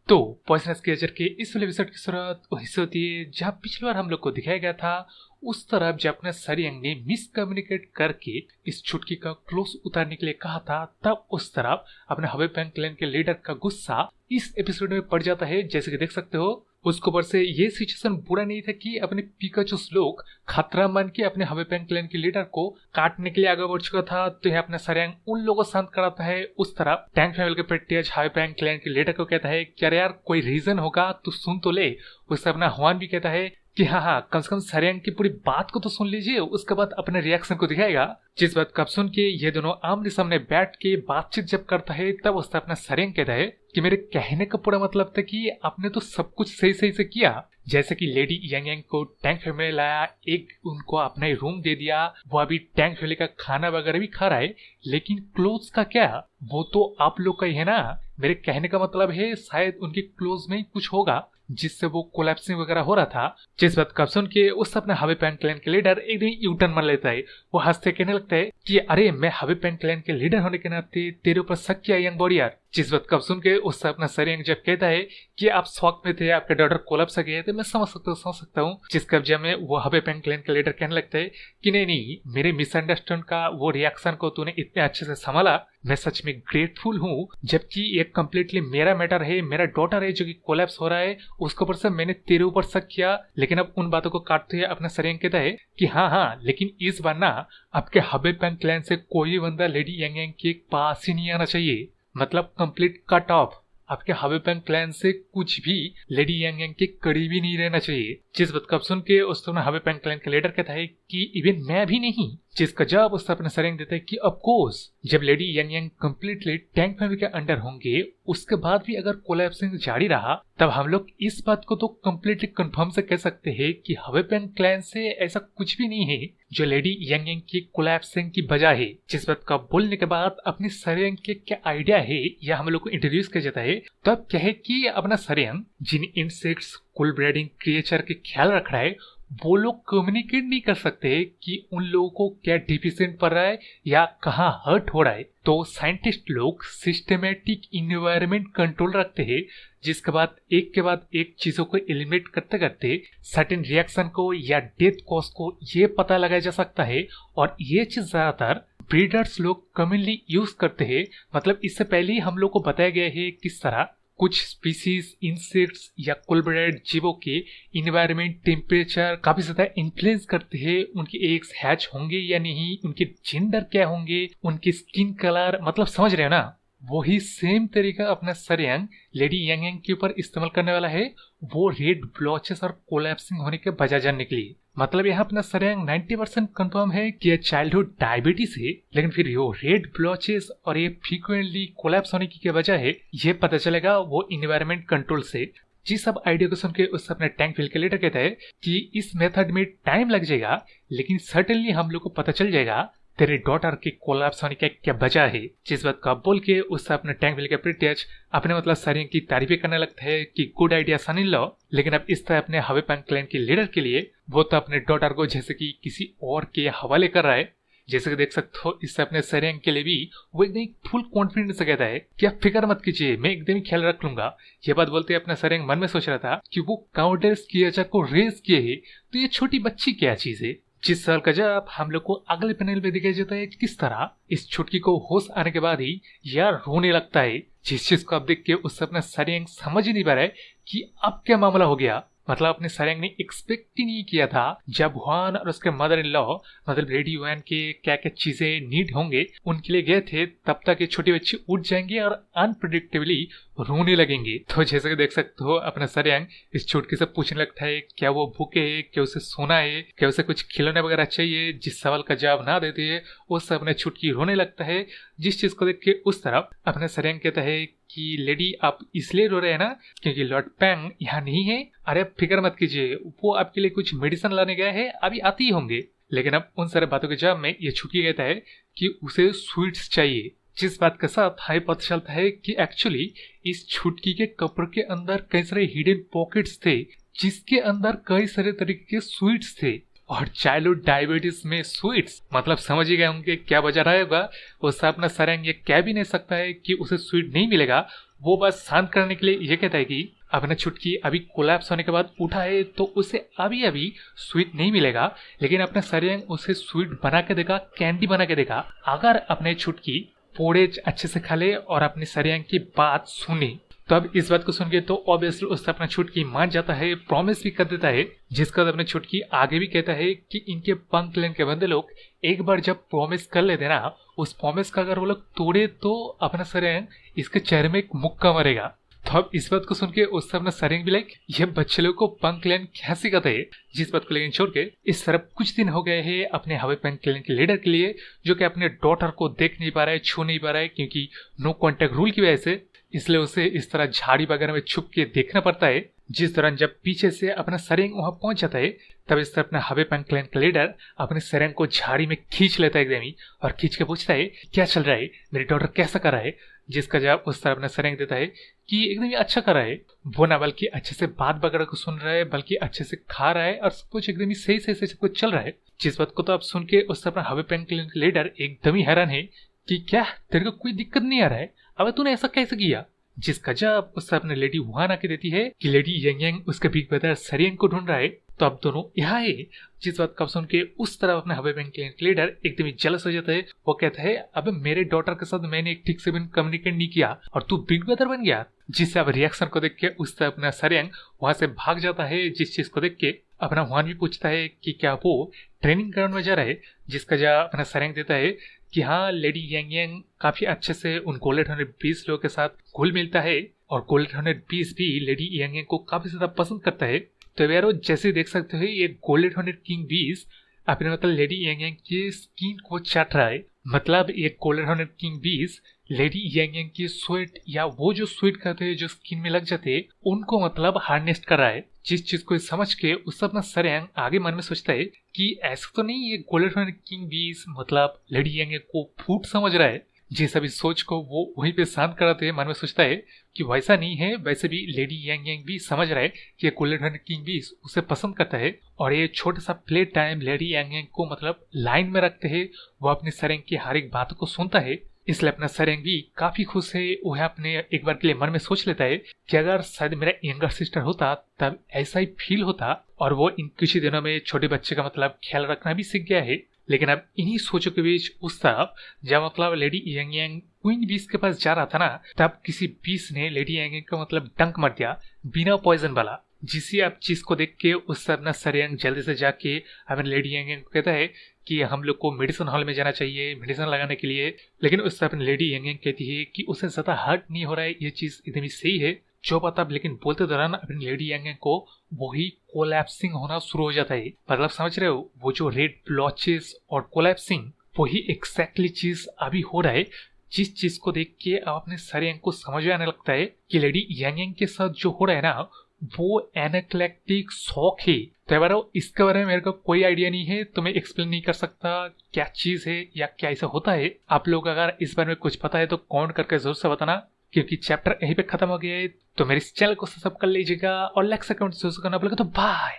तो poisonous creature के इस वाले एपिसोड की शुरुआत वहीं से होती है जहां पिछली बार हम लोग को दिखाया गया था उस तरफ जब अपने सरियंग ने मिसकम्युनिकेट करके इस छुटकी का क्लोज उतारने के लिए कहा था, तब उस तरफ अपने हवे पैंग क्लैन के लीडर का गुस्सा इस एपिसोड में पड़ जाता है। जैसे कि देख सकते हो उसके ऊपर से ये सिचुएशन बुरा नहीं था कि अपने पिकाचूस लोग खतरा मान के अपने हवे पैंग क्लैन के लीडर को काटने के लिए आगे बढ़ चुका था, तो यह अपना सरियंग उन लोगों को शांत कराता है। उस तरफ टैंग फैमिली के पेट्रियज हवे पैंग क्लैन के लीडर को कहता है कि अरे यार कोई रीजन होगा तो सुन तो ले। उससे अपना हुआन भी कहता है कि हाँ कम से कम सरियंग की पूरी बात को तो सुन लीजिए, उसके बाद अपने रिएक्शन को दिखाएगा। जिस बात को सुन के ये दोनों आमने सामने बैठ के बातचीत जब करता है तब उससे अपना सरियंग कहता है कि मेरे कहने का पूरा मतलब था कि आपने तो सब कुछ सही सही से किया, जैसे कि लेडी यांग यांग को टैंग फैमिली लाया, एक उनको अपना रूम दे दिया, वो अभी टैंग फैमिली का खाना वगैरह भी खा रहा है, लेकिन क्लोज का क्या, वो तो आप लोग का ही है ना। मेरे कहने का मतलब है शायद उनके क्लोज में ही कुछ होगा जिससे वो कोलैप्सिंग वगैरह हो रहा था। जिस बात का सुन के उस अपने हवे पैंग क्लैन के लीडर एक दिन यूटर्न मार लेता है। वो हंसते कहने लगता है कि अरे मैं हवे पैंग क्लैन के लीडर होने के नाते तेरे ऊपर शक किया यंग वॉरियर। जिस बात का सुन के उससे अपना सरियंग जब कहता है कि आप शौक में थे, आपके डॉटर कोलैप्स गए थे, मैं समझ सकता हूँ। जिस कब्जे में वो हवे पैंग क्लैन के लीडर कहने लगता है कि नहीं मेरे मिसअंडरस्टैंड का वो रिएक्शन को तूने इतने अच्छे से संभाला, मैं सच में ग्रेटफुल हूँ, जबकि ये कम्प्लीटली मेरा मैटर है, मेरा डॉटर है जो कि कोलैप्स हो रहा है, उसके ऊपर से मैंने तेरे ऊपर शक किया। लेकिन अब उन बातों को काटते हुए अपना सरियंग कहता है कि हाँ लेकिन इस बार ना आपके हवे पैंग क्लैन से कोई बंदा लेडी यांग यांग के पास ही नहीं आना चाहिए, मतलब कंप्लीट कट ऑफ। आपके हवे पैंग क्लैन से कुछ भी लेडी यांग यांग के करीब ही नहीं रहना चाहिए। जिस बात को सुन के उस समय हवे पैंग क्लैन के लीडर कहता है कि इवन मैं भी नहीं। जिसका जवाब उससे अपने सरियंग देता है कि ऑफ कोर्स जब लेडी यांग यांग कंप्लीटली टैंग फैमिली के अंडर होंगे उसके बाद भी अगर कोलैप्सिंग जारी रहा तब हम लोग इस बात को तो कंप्लीटली कंफर्म से कह सकते हैं कि हवे पैंग क्लैन से ऐसा कुछ भी नहीं है जो लेडी यांग यांग की कोलैप्सिंग की वजह है। जिस बात का बोलने के बाद अपनी सरियंग के क्या आइडिया है या हम लोग को इंट्रोड्यूस किया जाता है, तो अब क्या है कि अपना सरियंग जिन इंसेक्ट्स कुल ब्रीडिंग क्रिएचर के ख्याल रख रहा है वो लोग कम्युनिकेट नहीं कर सकते कि उन लोगों को क्या डिफिशिएंट पड़ रहा है या कहाँ हर्ट हो रहा है, तो साइंटिस्ट लोग सिस्टमेटिक इन्वायरमेंट कंट्रोल रखते हैं, जिसके बाद एक चीजों को एलिमिनेट करते करते सर्टेन रिएक्शन को या डेथ कॉज को ये पता लगाया जा सकता है। और ये चीज ज्यादातर ब्रीडर्स लोग कॉमनली यूज करते हैं। मतलब इससे पहले ही हम लोग को बताया गया है किस तरह कुछ स्पीसीज इंसेक्ट्स या कुलब्रेड जीवों के इन्वायरमेंट टेम्परेचर काफी ज्यादा इन्फ्लुएंस करते हैं, उनके एग्स हैच होंगे या नहीं, उनके जेंडर क्या होंगे, उनकी स्किन कलर, मतलब समझ रहे हो ना। वही सेम तरीका अपना सरियंग लेडी यांग यांग के ऊपर इस्तेमाल करने वाला है, वो रेड ब्लॉचेस और कोलैप्सिंग होने के वजह जानने के लिए। मतलब यहाँ अपना सरियंग 90% कंफर्म है कि ये चाइल्डहुड डायबिटीज है, लेकिन फिर यो रेड ब्लॉचेस और ये फ्रीक्वेंटली कोलैप्स होने की क्या वजह है ये पता चलेगा वो इन्वायरमेंट कंट्रोल से। जी सब आइडिया को सुन के उससे अपने टैंक फील्ड के लीडर कहता है कि इस मेथड में टाइम लग जाएगा, लेकिन सर्टेनली हम लोग को पता चल जाएगा तेरे डॉटर के कोलैप्स होने का क्या वजह है। जिस बात को बोल के उससे अपने टैंक फील्ड के प्रीटेज अपने मतलब सरियंग की तारीफें करने लगता है कि good idea son in law. लेकिन अब इस तरह अपने हवे पैंग क्लैन के लीडर के लिए वो तो अपने डॉटर को जैसे कि किसी और के हवाले कर रहा है। जैसे कि देख सकते हो इससे अपने सरियंग के लिए भी वो एकदम फुल कॉन्फिडेंस से कहता है कि आप फिक्र मत कीजिए, मैं एकदम ही ख्याल रख लूंगा। ये बात बोलते अपना सरियंग मन में सोच रहा था कि वो काउंटर्स क्रिएचर को रेज किए है तो ये छोटी बच्ची क्या चीज है। जिस साल का जब हम लोग को अगले पैनल में दिखाया जाता है किस तरह इस छुटकी को होश आने के बाद ही यार रोने लगता है, जिस चीज को अब देख के उससे अपना सरियंग समझ ही नहीं पा रहा है कि अब क्या मामला हो गया। मतलब अपने सरियंग ने एक्सपेक्ट ही नहीं किया था जब हुआन और उसके मदर इन लॉ मतलब लेडी युआन के क्या क्या चीजें नीड होंगे उनके लिए गए थे, तब तक ये छोटी बच्ची उठ जाएंगे और अनप्रिडिक्टेबली रोने लगेंगे। तो जैसे कि देख सकते हो अपना सरियंग इस छुटकी से पूछने लगता है क्या वो भूखे है, क्या उसे सोना है, क्या उसे कुछ खिलौने वगैरह चाहिए। जिस सवाल का जवाब ना देते है उससे अपने छुटकी रोने लगता है। जिस चीज को देख के उस तरफ अपने सरियंग कहता है कि लेडी आप इसलिए रो रहे हैं ना क्योंकि लॉर्ड पैंग यहाँ नहीं है। अरे फिक्र मत कीजिए, वो आपके लिए कुछ मेडिसिन लाने गए हैं, अभी आते ही होंगे। लेकिन अब उन सारे बातों के जवाब में ये छुटकी कहता है कि उसे स्वीट्स चाहिए। जिस बात के साथ हाई पता चलता है कि एक्चुअली इस छुटकी के कपड़े के अंदर कई सारे हिडन पॉकेट्स थे जिसके अंदर कई सारे तरीके के स्वीट्स थे। और चाइल्डहुड डायबिटीज में स्वीट्स, मतलब समझ ही गए होंगे क्या वजह रहेगा। उससे अपना सरियंग ये कह भी नहीं सकता है कि उसे स्वीट नहीं मिलेगा, वो बस शांत करने के लिए ये कहता है कि अपना छुटकी अभी कोलैप्स होने के बाद उठा है तो उसे अभी अभी स्वीट नहीं मिलेगा, लेकिन अपने सरियंग उसे स्वीट बना के देगा, कैंडी बना के देगा अगर अपने छुटकी पोड़ेज अच्छे से खा ले और अपनी सरियंग की बात सुने। तो अब इस बात को सुन के तो ऑब्वियसली उससे अपना छुटकी मान जाता है, प्रॉमिस भी कर देता है, जिसका अपने छुटकी आगे भी कहता है कि इनके पंख लेन के बंदे लोग एक बार जब प्रॉमिस कर लेते ना, उस प्रॉमिस का अगर वो लोग तोड़े तो अपना सरियंग इसके चेहरे में एक मुक्का मरेगा। तो अब इस बात को सुन के उससे अपना सरियंग भी लाइक ये बच्चे लोग को पंख लेन क्या सिखाते है, जिस बात को लेकिन छोड़ के इस तरफ कुछ दिन हो गए हैं अपने हवे पंख लेन के लीडर के लिए, जो कि अपने डॉटर को देख नहीं पा रहा है, छू नहीं पा रहा है, क्योंकि नो कॉन्टेक्ट रूल की वजह से, इसलिए उसे इस तरह झाड़ी वगैरह में छुप के देखना पड़ता है। जिस दौरान जब पीछे से अपना सरियंग वहां पहुंच जाता है, तब इस तरह अपना हवे पंख क्लैन का लीडर अपने सरियंग को झाड़ी में खींच लेता है एकदम ही, और खींच के पूछता है क्या चल रहा है, मेरी डॉटर कैसा कर रहा है, जिसका जवाब उस तरह अपना सरियंग देता है कि एकदम ही अच्छा कर रहा है, वो ना बल्कि अच्छे से बात वगैरह को सुन रहा है, बल्कि अच्छे से खा रहा है और सब कुछ एकदम ही सही सही से सब कुछ चल रहा है। जिस बात को तो आप सुन के उस अपना हवे पंख क्लैन का लीडर एकदम ही हैरान है कि क्या तेरे को कोई दिक्कत नहीं आ रहा है, अब तूने ऐसा कैसे किया, जिसका जवाब उससे अपने लेडी वहां आके देती है कि लेडी यंग यंग उसके बिग ब्रदर सरियंग को ढूंढ रहा है। तो अब दोनों यहाँ है। जिस बात का सुन के उस तरफ अपने हवे बैंक लीडर एकदम ही जेलस हो जाता है। वो कहता है अब मेरे डॉटर के साथ मैंने एक ठीक से भी कम्युनिकेट नहीं किया और तू बिग ब्रदर बन गया। जिससे अब रिएक्शन को देख के उस तरफ अपना सरियंग वहां से भाग जाता है। जिस चीज को देख के अपना वहां भी पूछता है कि क्या वो ट्रेनिंग ग्राउंड में जा रहा है, जिसका जवाब अपना सरियंग देता है कि हाँ, लेडी यंग यंग काफी अच्छे से उन गोल्डन 120 लोगों के साथ घुल मिलता है और गोल्डन 120 भी लेडी यंग यंग को काफी ज्यादा पसंद करता है। तो यारो जैसे देख सकते हो ये गोल्डन 100 किंग 20 अपने मतलब लेडी यंग यंग की स्किन को चाट रहा है। मतलब ये golden 100 king 20 lady young young की स्वेट या वो जो स्वेट करते हैं जो स्किन में लग जाते हैं उनको मतलब हार्नेस्ट कर रहा है। जिस चीज को समझ के उस अपना सरियंग आगे मन में सोचता है कि ऐसा तो नहीं ये गोल्डन 100 किंग 20 मतलब लेडी यंग यंग को फूट समझ रहा है। जिस अभी सोच को वो वहीं पे शांत कराते हैं मन में सोचता है कि वैसा नहीं है, वैसे भी लेडी यंग यंग भी समझ रहा है कि गोल्डन 100 किंग 20 उसे पसंद करता है और ये छोटा सा play time lady young young को मतलब लाइन में रखते हैं। वो अपने सरियंग की हर एक बातों को सुनता है, इसलिए अपना सरियंग भी काफी खुश है। वह अपने एक बार के लिए मन में सोच लेता है कि अगर शायद मेरा यंगर सिस्टर होता तब ऐसा ही फील होता। और वो इन कुछ ही दिनों में छोटे बच्चे का मतलब ख्याल रखना भी सीख गया है। लेकिन अब इन्हीं सोचों के बीच उस तरफ जब मतलब लेडी यंग यंग क्वीन बीस के पास जा रहा था ना, तब किसी बीस ने लेडी यंग यंग का मतलब डंक मार दिया बिना पॉइजन वाला। जिसे अब चीज को देख के उससे अपना सरियंग जल्दी से जाके अपने लेडी यंग यंग को कहता है कि हम लोग को मेडिसिन हॉल में जाना चाहिए मेडिसिन लगाने के लिए। लेकिन उससे अपनी लेडी यंग यंग कहती है कि उसे ज्यादा हर्ट नहीं हो रहा है, ये चीज एकदम सही है जो बात आप, लेकिन बोलते दौरान अपनी लेडी यंग यंग को वही कोलैप्सिंग होना शुरू हो जाता है। मतलब समझ रहे हो, वो जो रेड ब्लॉचेस और कोलैप्सिंग वही एग्जैक्टली चीज अभी हो रहा है। जिस चीज को देख के आप अपने सरियंग को समझ में आने लगता है कि लेडी यंग यंग के साथ जो हो रहा है ना वो एनाक्लेक्टिक शॉक है। तो यार इसके बारे में मेरे को कोई आइडिया नहीं है, तो मैं एक्सप्लेन नहीं कर सकता क्या चीज है या क्या ऐसा होता है। आप लोग अगर इस बारे में कुछ पता है तो कमेंट करके जरूर से बताना, क्योंकि चैप्टर यहीं पे खत्म हो गया है। तो मेरे इस चैनल को सब्सक्राइब कर लीजिएगा और लाइक से कमेंट जरूर करना बोलेगा। तो बाय।